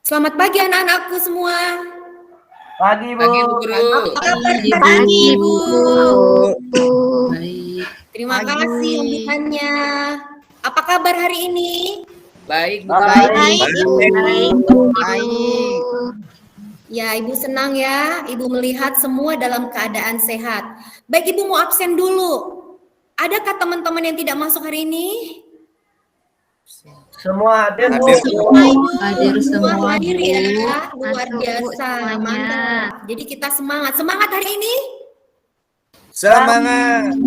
Selamat pagi anak-anakku semua. Pagi, Bu. Pagi, Bu Guru. Apa kabar Pagi, Ibu? Baik. Terima kasih sambutannya. Apa kabar hari ini? Baik, Bu Guru. Baik, Baik. Ya, Ibu senang ya. Ibu melihat semua dalam keadaan sehat. Baik, Ibu mau absen dulu. Adakah teman-teman yang tidak masuk hari ini? Semua hadir, Bu. Hadir semua, hadir ya. Bu. Luar Masuk, Bu, biasa. semuanya. Mantap. Jadi kita semangat. Semangat hari ini? Semangat.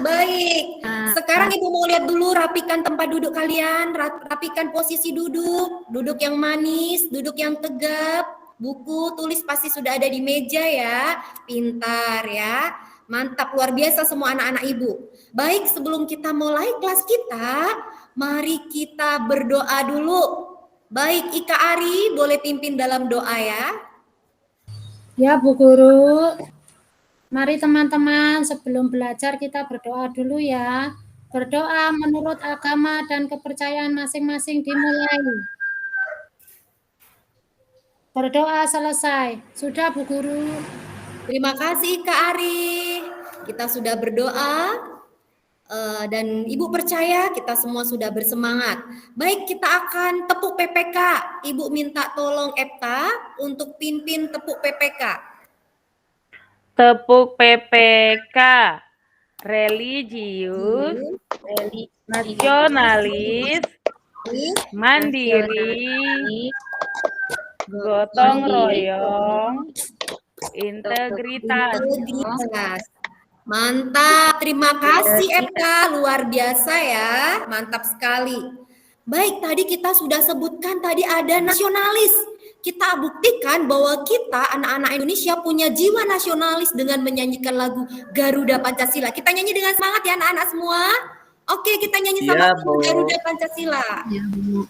Baik. Sekarang Ibu mau lihat dulu, rapikan tempat duduk kalian, rapikan posisi duduk, duduk yang manis, duduk yang tegap, buku tulis pasti sudah ada di meja ya, pintar ya, mantap, luar biasa semua anak-anak Ibu. Baik, sebelum kita mulai kelas kita, mari kita berdoa dulu. Baik, Ika Ari boleh pimpin dalam doa ya. Ya Bu Guru, mari teman-teman sebelum belajar kita berdoa dulu ya. Berdoa menurut agama dan kepercayaan masing-masing dimulai. Berdoa selesai. Sudah Bu Guru. Terima kasih Kak Ari. Kita sudah berdoa dan Ibu percaya kita semua sudah bersemangat. Baik, kita akan tepuk PPK. Ibu minta tolong Epta untuk pimpin tepuk PPK. Tepuk PPK, religius, nasionalis, mandiri, gotong royong, integritas. Mantap, terima kasih Epta, luar biasa ya, mantap sekali. Baik, tadi kita sudah sebutkan tadi ada nasionalis. Kita buktikan bahwa kita anak-anak Indonesia punya jiwa nasionalis dengan menyanyikan lagu Garuda Pancasila. Kita nyanyi dengan semangat ya anak-anak semua. Oke, kita nyanyi sama Garuda Pancasila. Ya, Bu.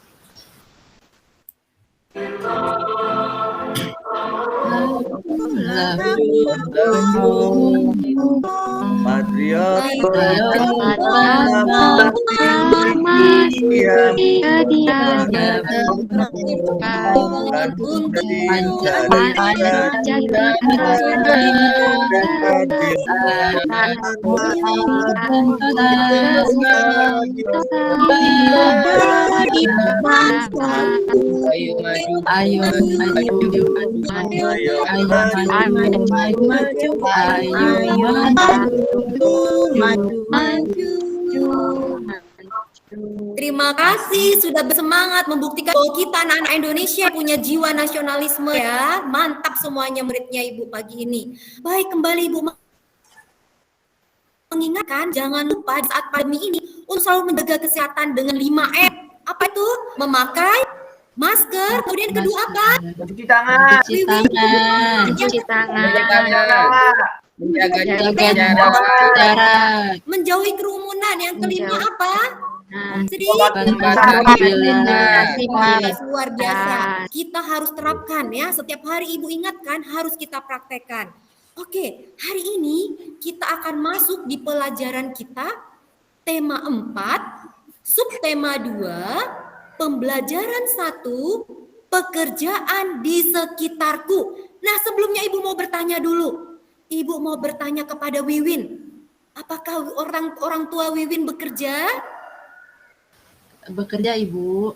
Ayo Terima kasih sudah bersemangat membuktikan bahwa kita anak-anak Indonesia punya jiwa nasionalisme ya. Mantap semuanya muridnya Ibu pagi ini. Baik, kembali Ibu mengingatkan jangan lupa di saat pandemi ini untuk selalu menjaga kesehatan dengan 5M. Apa itu? Memakai masker, kemudian kedua apa? Cuci tangan. Cuci tangan. menjaga jarak. Menjauhi kerumunan. Yang kelima apa? Luar biasa. Kita harus terapkan ya. Setiap hari Ibu ingatkan harus kita praktekkan. Oke, hari ini kita akan masuk di pelajaran kita tema 4, subtema 2, pembelajaran 1, pekerjaan di sekitarku. Nah, sebelumnya Ibu mau bertanya dulu. Ibu mau bertanya kepada Wiwin. Apakah orang tua Wiwin bekerja? Bekerja, Ibu.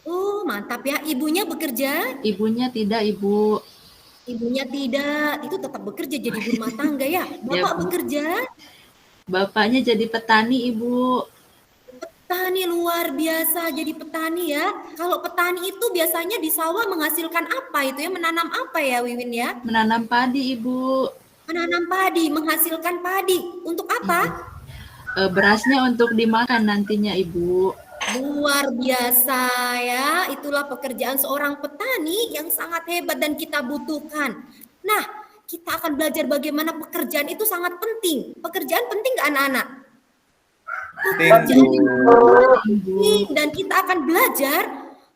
Oh, mantap ya. Ibunya bekerja? Ibunya tidak, Ibu. Ibunya tidak. Itu tetap bekerja jadi ibu rumah tangga ya. Bapak bekerja? Bapaknya jadi petani, Ibu. Petani, luar biasa jadi petani ya. Kalau petani itu biasanya di sawah menghasilkan apa itu ya? Menanam apa ya Wiwin ya? Menanam padi, Ibu. Menanam padi, menghasilkan padi. Untuk apa? Berasnya untuk dimakan nantinya, Ibu. Luar biasa ya. Itulah pekerjaan seorang petani yang sangat hebat dan kita butuhkan. Nah, kita akan belajar bagaimana pekerjaan itu sangat penting. Pekerjaan penting nggak anak-anak? Pekerjaan penting dan kita akan belajar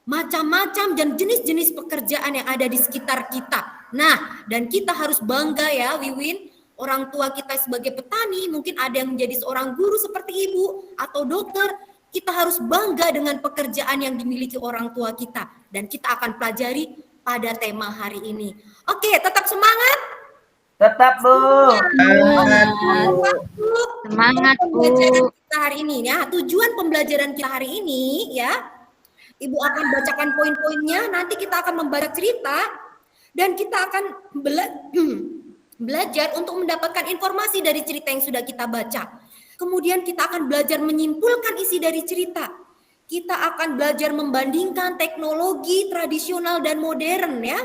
macam-macam dan jenis-jenis pekerjaan yang ada di sekitar kita. Nah, dan kita harus bangga ya Wiwin, orang tua kita sebagai petani, mungkin ada yang menjadi seorang guru seperti Ibu atau dokter. Kita harus bangga dengan pekerjaan yang dimiliki orang tua kita. Dan kita akan pelajari pada tema hari ini. Oke, tetap semangat. Tetap, Bu. Semangat, pembelajaran kita hari ini ya. Tujuan pembelajaran kita hari ini ya. Ibu akan bacakan poin-poinnya, nanti kita akan membaca cerita dan kita akan belajar untuk mendapatkan informasi dari cerita yang sudah kita baca. Kemudian kita akan belajar menyimpulkan isi dari cerita. Kita akan belajar membandingkan teknologi tradisional dan modern ya.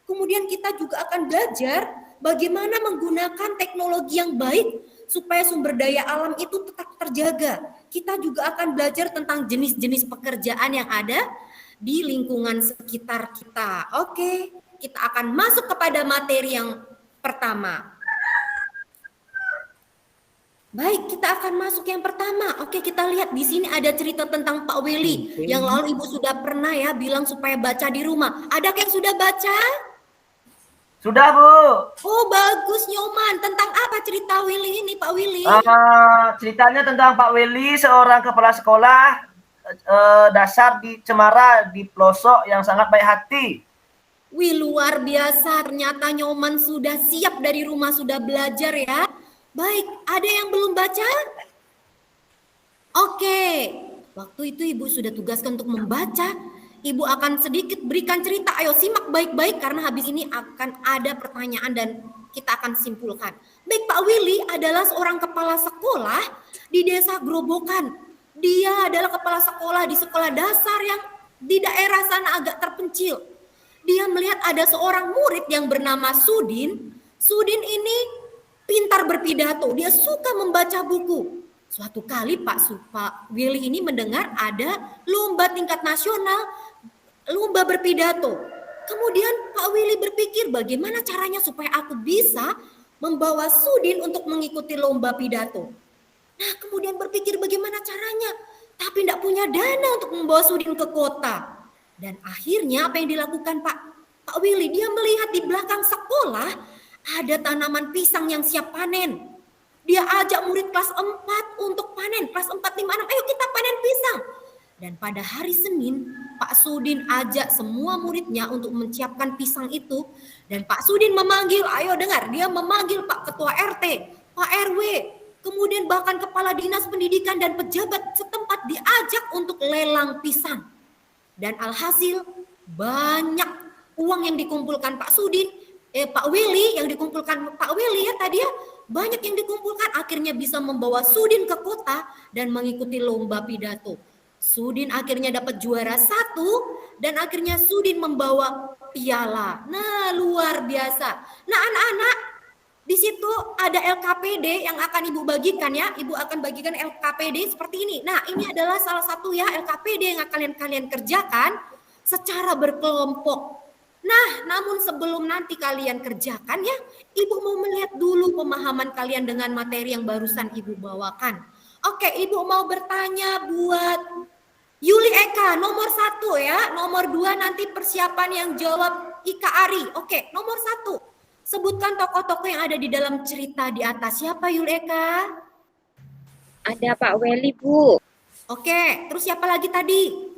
Kemudian kita juga akan belajar bagaimana menggunakan teknologi yang baik supaya sumber daya alam itu tetap terjaga. Kita juga akan belajar tentang jenis-jenis pekerjaan yang ada di lingkungan sekitar kita. Oke, kita akan masuk kepada materi yang pertama. Baik, kita akan masuk yang pertama. Oke, kita lihat di sini ada cerita tentang Pak Willy. Yang lalu Ibu sudah pernah ya bilang supaya baca di rumah. Ada yang sudah baca? Sudah, Bu. Oh, bagus Nyoman. Tentang apa cerita Willy ini, Pak Willy? Ceritanya tentang Pak Willy, seorang kepala sekolah dasar di Cemara, di pelosok yang sangat baik hati. Wih, luar biasa. Ternyata Nyoman sudah siap dari rumah, sudah belajar ya. Baik, ada yang belum baca? Oke, waktu itu Ibu sudah tugaskan untuk membaca. Ibu akan sedikit berikan cerita. Ayo simak baik-baik karena habis ini akan ada pertanyaan dan kita akan simpulkan. Baik, Pak Willy adalah seorang kepala sekolah di desa Grobokan. Dia adalah kepala sekolah di sekolah dasar yang di daerah sana agak terpencil. Dia melihat ada seorang murid yang bernama Sudin. Sudin ini pintar berpidato, dia suka membaca buku. Suatu kali Pak Willy ini mendengar ada lomba tingkat nasional, lomba berpidato. Kemudian Pak Willy berpikir bagaimana caranya supaya aku bisa membawa Sudin untuk mengikuti lomba pidato. Nah, kemudian berpikir bagaimana caranya, tapi tidak punya dana untuk membawa Sudin ke kota. Dan akhirnya apa yang dilakukan Pak Willy? Dia melihat di belakang sekolah ada tanaman pisang yang siap panen. Dia ajak murid kelas 4 untuk panen. Kelas 4, 5, 6, ayo kita panen pisang. Dan pada hari Senin, Pak Sudin ajak semua muridnya untuk menyiapkan pisang itu. Dan Pak Sudin memanggil, ayo dengar, dia memanggil Pak Ketua RT, Pak RW, kemudian bahkan Kepala Dinas Pendidikan dan pejabat setempat diajak untuk lelang pisang. Dan alhasil banyak uang yang dikumpulkan Pak Willy, yang dikumpulkan Pak Willy ya tadi ya, banyak yang dikumpulkan, akhirnya bisa membawa Sudin ke kota dan mengikuti lomba pidato. Sudin akhirnya dapat juara 1 dan akhirnya Sudin membawa piala. Nah, luar biasa. Nah, anak-anak, di situ ada LKPD yang akan Ibu bagikan ya. Ibu akan bagikan LKPD seperti ini. Nah, ini adalah salah satu ya LKPD yang akan kalian kerjakan secara berkelompok. Nah, namun sebelum nanti kalian kerjakan ya, Ibu mau melihat dulu pemahaman kalian dengan materi yang barusan Ibu bawakan. Oke, Ibu mau bertanya buat Yuli Eka, nomor 1 ya. Nomor 2 nanti persiapan yang jawab Ika Ari. Oke, nomor 1. Sebutkan tokoh-tokoh yang ada di dalam cerita di atas. Siapa Yuli Eka? Ada Pak Willy, Bu. Oke, terus siapa lagi tadi?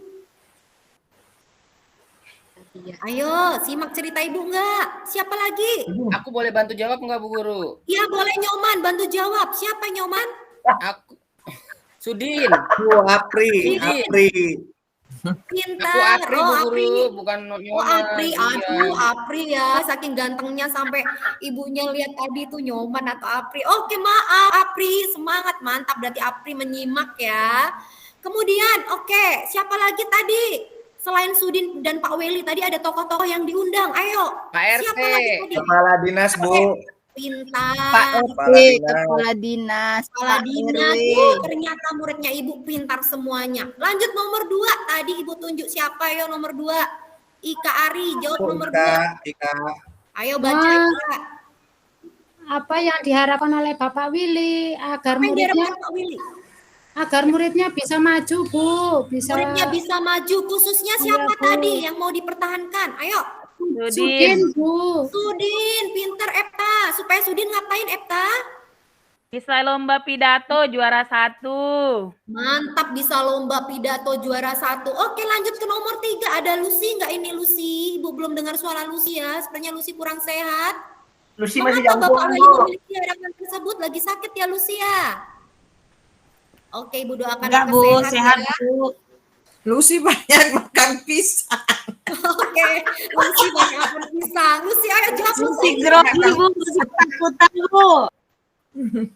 Ayo, simak cerita Ibu enggak? Siapa lagi? Aku boleh bantu jawab enggak, Bu Guru? Iya, boleh Nyoman, bantu jawab. Siapa Nyoman? Aku Sudin. Apri. Pintar. Aku Apri, Bu Guru, bukan Nyoman. Apri, Iya. Apri ya, saking gantengnya sampai ibunya lihat tadi tuh Nyoman atau Apri. Oke, maaf Apri, semangat, mantap, berarti Apri menyimak ya. Kemudian, oke, siapa lagi tadi? Selain Sudin dan Pak Willy tadi ada tokoh-tokoh yang diundang. Ayo. Pak RT. Siapa lagi tadi? Kepala dinas, Bu. Pintar. Pak Kepala RT, dinas. Kepala Dinas, Kepala Pak dinas. RW. Ternyata muridnya Ibu pintar semuanya. Lanjut nomor 2. Tadi Ibu tunjuk siapa ya nomor 2? Ika Ari, jawab nomor 2. Ika. Ayo baca Wah. Ika. Apa yang diharapkan oleh Bapak Willy agar Apa yang muridnya diharapkan Pak Willy? bisa maju, Bu, bisa Muridnya bisa maju, khususnya siapa Iya, Bu. tadi yang mau dipertahankan? Ayo, Sudin, Bu. Sudin, pinter Epta. Supaya Sudin ngapain Epta? Bisa lomba pidato juara 1. Mantap, bisa lomba pidato juara 1. Oke, lanjut ke nomor 3. Ada Lucy nggak ini Lucy? Ibu belum dengar suara Lucy ya. Sepertinya Lucy kurang sehat. Lucy masih Mengapa jangkung, Bapak Weli Bu. memiliki harapan tersebut? Lagi sakit ya Lucy ya? Oke, Ibu doakan Enggak, lekas Bu, sehat, ya. Bu. Lucy banyak makan pisang. Oke, Lucy banyak makan pisang. Lucy, ayo jawab Lucy Lucy. grogi, Bu. Lucy ketakutan, Bu.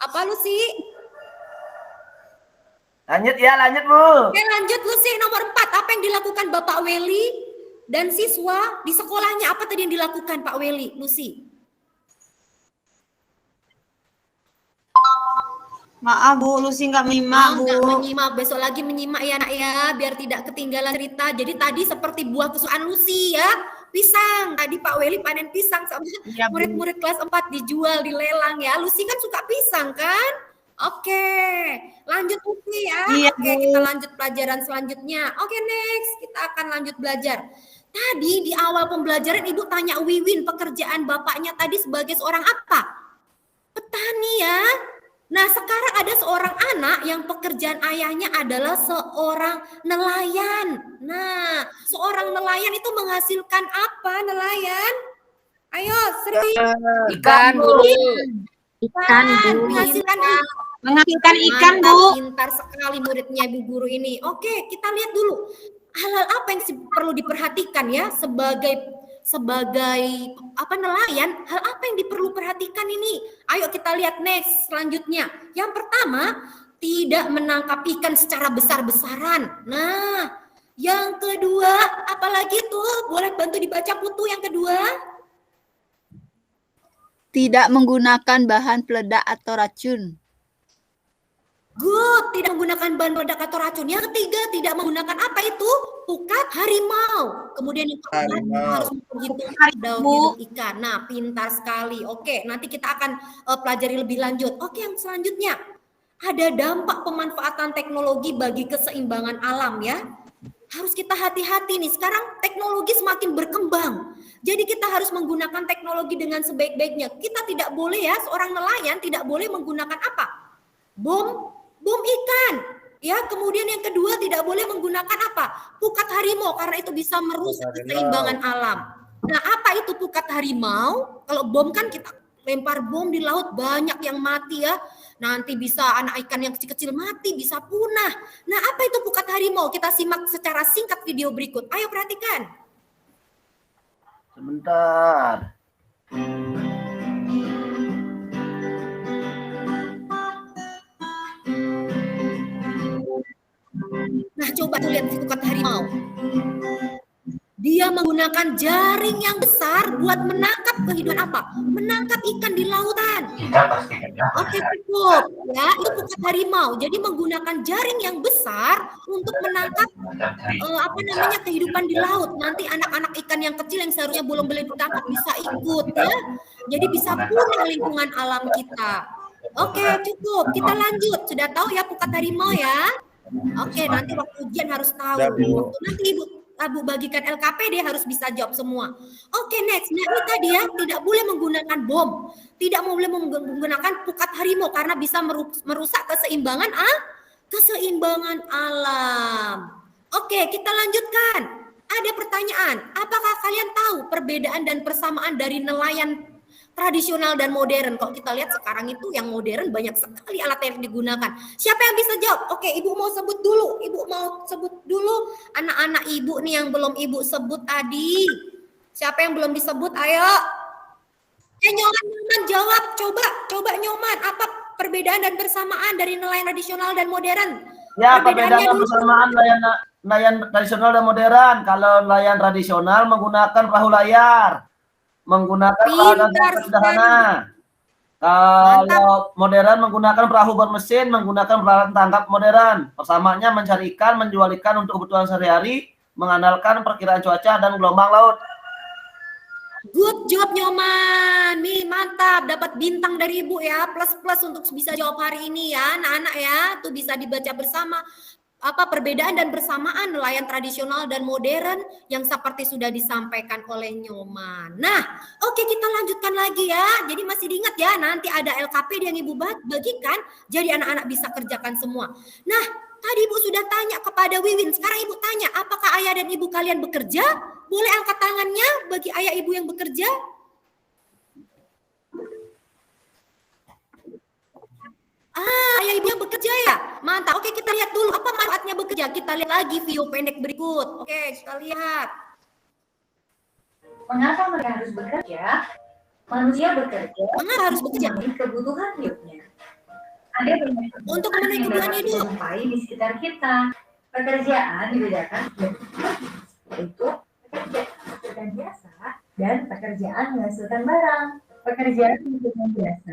Apa Lucy? Lanjut ya, lanjut Bu. Oke, lanjut Lucy. Nomor 4. Apa yang dilakukan Bapak Weli dan siswa di sekolahnya? Apa tadi yang dilakukan Pak Weli, Lucy? Maaf, Bu. Lucy nggak menyimak, Bu. Nggak menyimak, besok lagi menyimak ya nak ya, biar tidak ketinggalan cerita. Jadi tadi seperti buah kesukaan Lucy ya, pisang. Tadi Pak Weli panen pisang sama Iya, Bu. murid-murid kelas 4 dijual di lelang ya. Lucy kan suka pisang kan? Oke, lanjut Lucy ya. Iya, Oke, Bu. kita lanjut pelajaran selanjutnya. Oke, next kita akan lanjut belajar. Tadi di awal pembelajaran Ibu tanya Wiwin, pekerjaan bapaknya tadi sebagai seorang apa? Petani ya. Nah, sekarang ada seorang anak yang pekerjaan ayahnya adalah seorang nelayan. Nah, seorang nelayan itu menghasilkan apa nelayan? Ayo, Sri. Ikan, Guru. Ikan, Bu. Menghasilkan Menghasilkan ikan, Mantap, Bu. pintar sekali muridnya Ibu Guru ini. Oke, kita lihat dulu. Hal-hal apa yang perlu diperhatikan ya sebagai nelayan, hal apa yang diperlu perhatikan ini? Ayo kita lihat next selanjutnya. Yang pertama, tidak menangkap ikan secara besar-besaran. Nah, yang kedua, apalagi tuh? Boleh bantu dibaca Putu yang kedua? Tidak menggunakan bahan peledak atau racun. Good, tidak menggunakan bahan peledak atau racun. Yang ketiga, tidak menggunakan apa itu? Pukat harimau. Kemudian yang keempat, Harimau. harus menghitung daun Bu. hidup ikan. Nah, pintar sekali. Oke, nanti kita akan pelajari lebih lanjut. Oke, yang selanjutnya. Ada dampak pemanfaatan teknologi bagi keseimbangan alam ya. Harus kita hati-hati nih. Sekarang teknologi semakin berkembang. Jadi kita harus menggunakan teknologi dengan sebaik-baiknya. Kita tidak boleh ya, seorang nelayan tidak boleh menggunakan apa? Bom ikan. Ya, kemudian yang kedua tidak boleh menggunakan apa? Pukat harimau karena itu bisa merusak keseimbangan alam. Nah, apa itu pukat harimau? Kalau bom kan kita lempar bom di laut banyak yang mati ya. Nanti bisa anak ikan yang kecil-kecil mati, bisa punah. Nah, apa itu pukat harimau? Kita simak secara singkat video berikut. Ayo perhatikan. Sebentar. Nah, coba tuh lihat pukat harimau. Dia menggunakan jaring yang besar buat menangkap kehidupan apa? Menangkap ikan di lautan. Oke, cukup. Ya, itu pukat harimau. Jadi menggunakan jaring yang besar untuk menangkap kehidupan di laut. Nanti anak-anak ikan yang kecil yang seharusnya belum boleh ditangkap bisa ikut ya. Jadi bisa punah lingkungan alam kita. Oke, cukup. Kita lanjut. Sudah tahu ya pukat harimau ya? Oke, nanti waktu ujian harus tahu. Waktu nanti Ibu bagikan LKPD harus bisa jawab semua. Oke, next. Nah, ini tadi ya, tidak boleh menggunakan bom. Tidak boleh menggunakan pukat harimau karena bisa merusak keseimbangan alam. Oke, kita lanjutkan. Ada pertanyaan. Apakah kalian tahu perbedaan dan persamaan dari nelayan tradisional dan modern? Kalau kita lihat sekarang itu yang modern banyak sekali alat yang digunakan. Siapa yang bisa jawab? Oke, Ibu mau sebut dulu. Ibu mau sebut dulu anak-anak Ibu nih yang belum Ibu sebut tadi. Siapa yang belum disebut? Ayo. Nyoman jawab. Coba Nyoman. Apa perbedaan dan persamaan dari nelayan tradisional dan modern? Ya, perbedaan dan persamaan nelayan tradisional dan modern. Kalau nelayan tradisional menggunakan perahu layar. Menggunakan peralatan sederhana. Kalau modern menggunakan perahu bermesin, menggunakan peralatan tangkap modern. Persamaannya mencari ikan, menjual ikan untuk kebutuhan sehari-hari, mengandalkan perkiraan cuaca dan gelombang laut. Good job Nyoman. Nih mantap, dapat bintang dari Ibu ya. Plus untuk bisa jawab hari ini ya, anak-anak ya. Tuh bisa dibaca bersama. perbedaan dan bersamaan nelayan tradisional dan modern yang seperti sudah disampaikan oleh Nyoman. Nah, oke, kita lanjutkan lagi ya. Jadi masih diingat ya, nanti ada LKPD yang Ibu bagikan, jadi anak-anak bisa kerjakan semua. Nah, tadi Ibu sudah tanya kepada Wiwin, sekarang Ibu tanya, apakah ayah dan ibu kalian bekerja? Boleh angkat tangannya bagi ayah ibu yang bekerja? Ayah ibu yang bekerja ya? Mantap. Oke, kita lihat dulu apa manfaatnya bekerja. Kita lihat lagi video pendek berikut. Oke, kita lihat. Mengapa mereka harus bekerja? Manusia bekerja. Mengapa harus bekerja? Memenuhi kebutuhan hidupnya. Ada banyak untuk memenuhi kebutuhan hidup. Jumpai di sekitar kita. Pekerjaan dibedakan yaitu pekerjaan biasa dan pekerjaan menghasilkan barang. Pekerjaan menghasilkan biasa.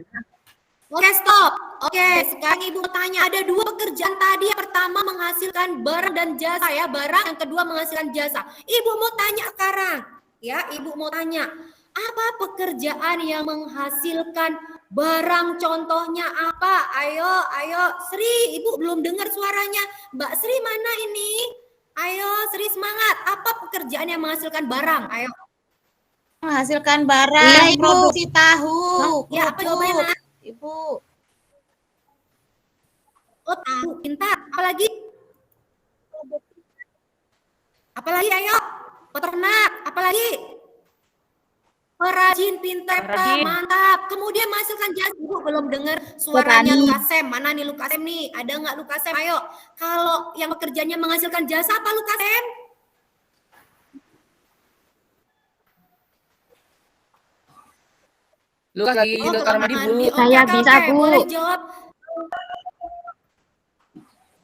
Oke, stop. Oke, sekarang Ibu tanya, ada dua pekerjaan tadi. Yang pertama menghasilkan barang dan jasa ya, barang. Yang kedua menghasilkan jasa. Ibu mau tanya sekarang. Ya, Ibu mau tanya, apa pekerjaan yang menghasilkan barang? Contohnya apa? Ayo, Sri. Ibu belum dengar suaranya. Mbak Sri mana ini? Ayo, Sri semangat. Apa pekerjaan yang menghasilkan barang? Ayo. Menghasilkan barang, produksi tahu. Ya, apa jawabannya, Nak? Ibu. Oh, tahu. Pintar. Apalagi? Apalagi, ayo. Peternak. Apalagi? Perajin, pintar. Mantap. Kemudian menghasilkan jasa. Ibu belum dengar suaranya Lukasem. Mana nih Lukasem nih? Ada nggak Lukasem? Ayo. Kalau yang pekerjaannya menghasilkan jasa apa Lukasem? Lukas lagi di kamar mandi, Bu. Saya bisa, Bu. Boleh jawab.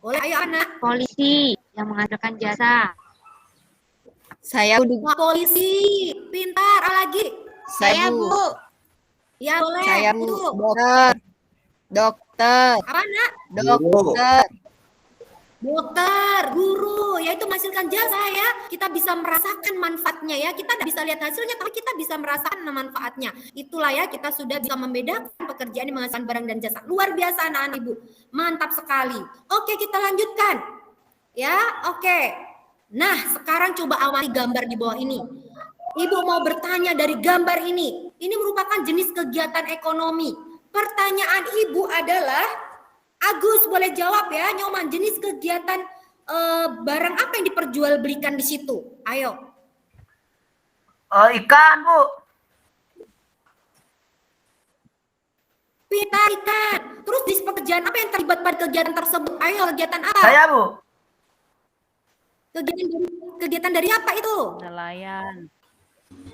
Boleh, ayo anak. Polisi yang menghasilkan jasa. Saya Polisi, pintar. Apa lagi? Saya Bu. Ya boleh. Saya Bu. Bu. Dokter. Apa nak? Dokter. Dokter, guru, yaitu menghasilkan jasa ya. Kita bisa merasakan manfaatnya ya. Kita tidak bisa lihat hasilnya, tapi kita bisa merasakan manfaatnya. Itulah ya, kita sudah bisa membedakan pekerjaan yang menghasilkan barang dan jasa. Luar biasa anak-anak Ibu. Mantap sekali. Oke, kita lanjutkan. Ya, oke. Nah, sekarang coba awali gambar di bawah ini. Ibu mau bertanya dari gambar ini. Ini merupakan jenis kegiatan ekonomi. Pertanyaan Ibu adalah, Agus boleh jawab ya, Nyoman, jenis kegiatan barang apa yang diperjualbelikan di situ? Ayo. Ikan, Bu. Pintar, ikan. Terus jenis pekerjaan apa yang terlibat pada kegiatan tersebut? Ayo, kegiatan apa? Saya, Bu. Kegiatan dari apa itu? Nelayan.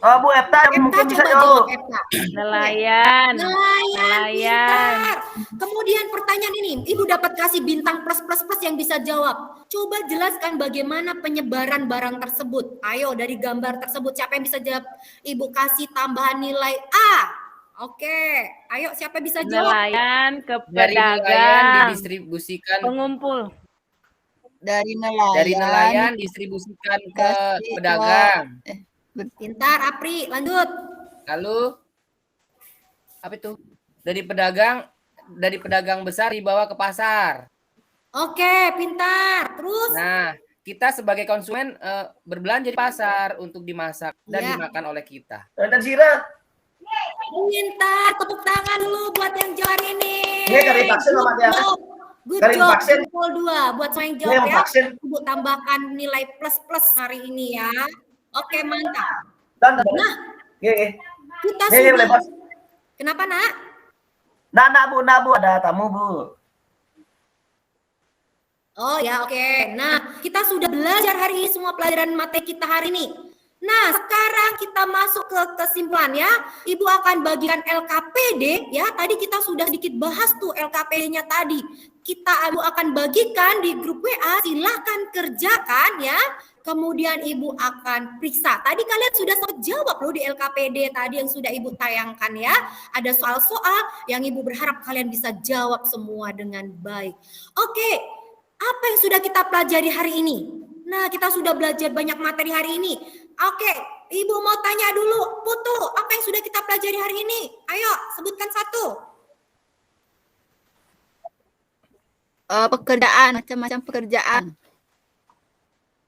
Bu Epta mungkin bisa jawab. Nelayan. Pintar. Kemudian pertanyaan ini, Ibu dapat kasih bintang plus yang bisa jawab. Coba jelaskan bagaimana penyebaran barang tersebut. Ayo, dari gambar tersebut siapa yang bisa jawab? Ibu kasih tambahan nilai A. Oke, ayo siapa bisa jawab? Nelayan ke Dari nelayan pedagang. didistribusikan. Pengumpul. Dari nelayan. Dari nelayan distribusikan ke pedagang. Pintar, Apri, lanjut. Lalu apa itu? Dari pedagang besar dibawa ke pasar. Oke, pintar. Terus? Nah, kita sebagai konsumen berbelanja di pasar untuk dimasak dan Ya. dimakan oleh kita. Dan sirat. Pintar, tepuk tangan dulu buat yang jawab ini. Ini dari vaksin sama dia. Good Dari job, vaksin. jempol 2 buat semua yang Ini jawab yang ya. vaksin. Ibu tambahkan nilai plus hari ini ya. Oke, mantap. Dan Nah, kita Ini sudah. boleh, Bos. Kenapa, Nak? Nak, Bu, ada tamu, Bu. Oh ya, oke. Nah, kita sudah belajar hari ini semua pelajaran materi kita hari ini. Nah, sekarang kita masuk ke kesimpulan ya. Ibu akan bagikan LKPD ya. Tadi kita sudah sedikit bahas tuh LKPD-nya tadi. Ibu akan bagikan di grup WA, silahkan kerjakan ya. Kemudian Ibu akan periksa. Tadi kalian sudah sempat jawab loh di LKPD tadi yang sudah Ibu tayangkan ya. Ada soal-soal yang Ibu berharap kalian bisa jawab semua dengan baik. Oke, apa yang sudah kita pelajari hari ini? Nah, kita sudah belajar banyak materi hari ini. Oke, Ibu mau tanya dulu, Putu, apa yang sudah kita pelajari hari ini? Ayo, sebutkan satu. Pekerjaan, macam-macam pekerjaan.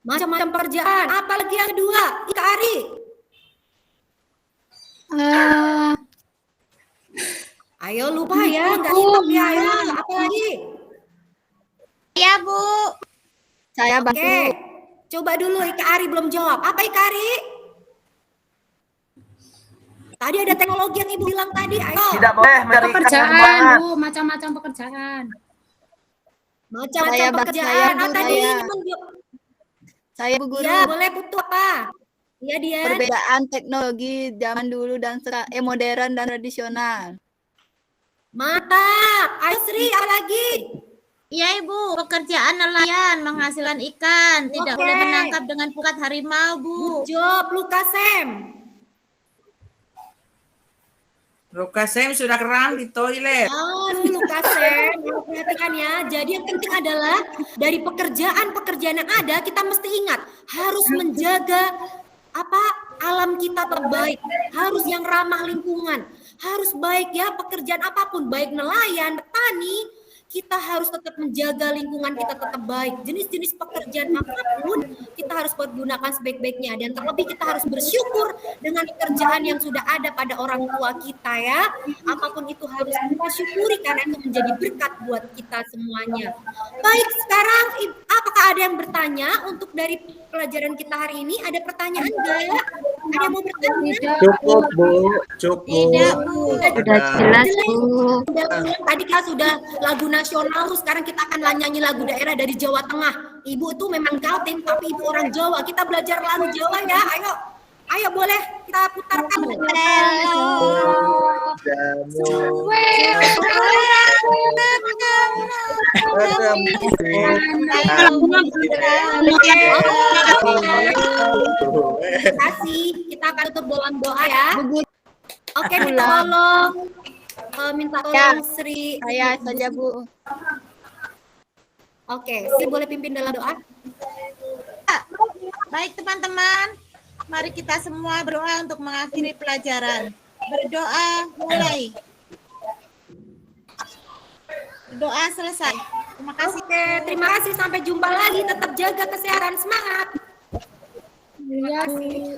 Macam-macam pekerjaan. Apalagi yang kedua, Ika Ari. Ayo lupa ya, nggak stop ya. Ayo, apa lagi? Ya, Bu. Saya Oke, bantu. coba dulu Ika Ari belum jawab. Apa Ika Ari? Tadi ada teknologi yang Ibu bilang tadi. Ayo. Tidak boleh memberikan Pekerjaan, sumbangan. Bu, macam-macam pekerjaan. Macam-macam Saya, pekerjaan. Bu, Tadi saya. Ibu Saya Bu Guru. ya, boleh butuh apa? Iya dia. Perbedaan teknologi zaman dulu dan sekarang, modern dan tradisional. Mantap. Ayo Sri, apa lagi? Iya, Ibu. Pekerjaan nelayan menghasilkan ikan. Tidak Oke. boleh menangkap dengan pukat harimau, Bu. Good job, Lukas Sam. Lukasem sudah keram di toilet. Lukas Sam, perhatikan ya. Jadi yang penting adalah dari pekerjaan-pekerjaan yang ada, kita mesti ingat harus menjaga alam kita terbaik, harus yang ramah lingkungan, harus baik ya pekerjaan apapun, baik nelayan, petani, kita harus tetap menjaga lingkungan kita tetap baik. Jenis-jenis pekerjaan apapun kita harus pergunakan sebaik-baiknya, dan terlebih kita harus bersyukur dengan pekerjaan yang sudah ada pada orang tua kita ya. Apapun itu harus kita syukuri karena itu menjadi berkat buat kita semuanya. Baik, sekarang apakah ada yang bertanya untuk dari pelajaran kita hari ini? Ada pertanyaan enggak ya? Ada yang mau bertanya? Cukup, Bu. Cukup. Tidak, Bu. Sudah jelas, Bu. Tadi kita sudah lagu nasional, terus sekarang kita akan nyanyi lagu daerah dari Jawa Tengah. Ibu itu memang Kaltim, tapi ibu orang Jawa. Kita belajar lagu Jawa ya. Ayo boleh kita putarkan. Terima kasih. Kita akan tutup dalam doa ya. Oke, minta tolong Sri. Saya saja Bu. Oke, Sri boleh pimpin dalam doa? Baik, teman-teman. Mari kita semua berdoa untuk mengakhiri pelajaran. Berdoa mulai. Berdoa selesai. Terima kasih. Oke, terima kasih. Sampai jumpa lagi. Tetap jaga kesehatan. Semangat. Iya, Bu.